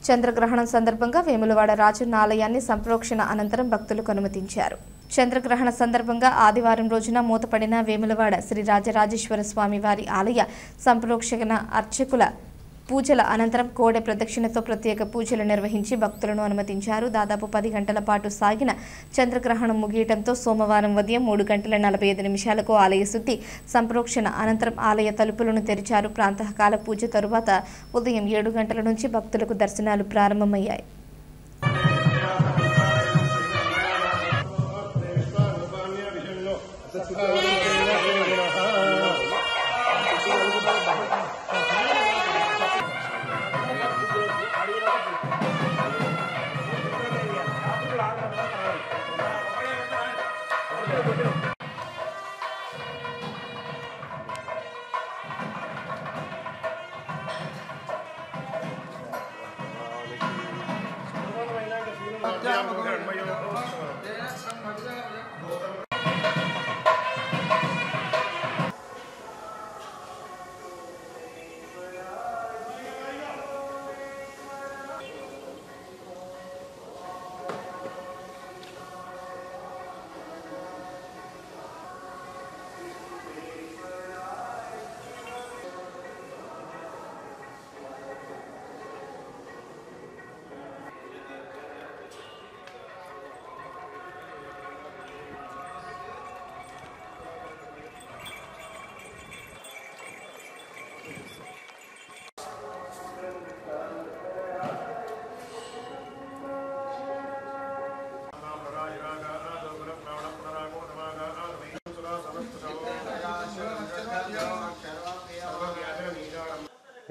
చంద్రగ్రహణం సందర్భంగా వేములవాడ రాజన్న ఆలయాన్ని సంప్రోక్షణ అనంతరం భక్తులకు అనుమతించారు. చంద్రగ్రహణ సందర్భంగా ఆదివారం రోజున మూతపడిన వేములవాడ శ్రీ రాజరాజేశ్వర స్వామి వారి ఆలయ సంప్రోక్షణ అర్చకుల పూజల అనంతరం కోడె ప్రదక్షిణతో ప్రత్యేక పూజలు నిర్వహించి భక్తులను అనుమతించారు. దాదాపు 10 గంటల పాటు సాగిన చంద్రగ్రహణం ముగియటంతో సోమవారం ఉదయం 3:45 ఆలయ శుద్ధి సంప్రోక్షణ అనంతరం ఆలయ తలుపులను తెరిచారు. ప్రాంతకాల పూజ తరువాత ఉదయం 7 గంటల నుంచి భక్తులకు దర్శనాలు ప్రారంభమయ్యాయి.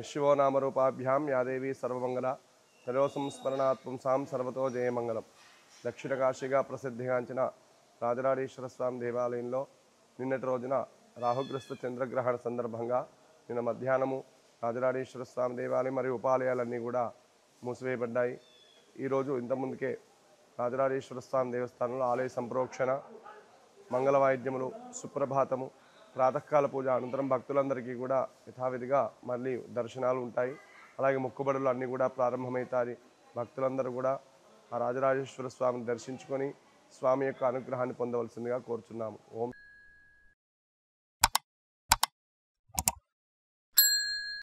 शिवो नाम रूपाभ्यां या देवी सर्वमंगला तलोसं स्मरणात् पुंसां सर्वतो जयमंगलम दक्षिण काशीगा प्रसिद्धिगांచిన రాజరాజేశ్వర స్వామి దేవాలయంలో నిన్నటి రోజున రాహుగ్రస్త చంద్రగ్రహణ సందర్భంగా నిన్న మధ్యాహ్నము రాజరాజేశ్వర స్వామి దేవాలయం మరియు ఉపాలయాలన్నీ కూడా మూసివేయబడ్డాయి. ఈరోజు ఇంతకుముందుకే రాజరాజేశ్వర స్వామి దేవస్థానంలో ఆలయ సంప్రోక్షణ, మంగళ వాయిద్యములు, సుప్రభాతము, ప్రాతకాల పూజ అనంతరం భక్తులందరికీ కూడా యథావిధిగా మళ్ళీ దర్శనాలు ఉంటాయి. అలాగే మొక్కుబడులు అన్నీ కూడా ప్రారంభమవుతాయి. భక్తులందరూ కూడా ఆ రాజరాజేశ్వర స్వామిని దర్శించుకొని స్వామి యొక్క అనుగ్రహాన్ని పొందవలసిందిగా కోరుచున్నాము. ఓం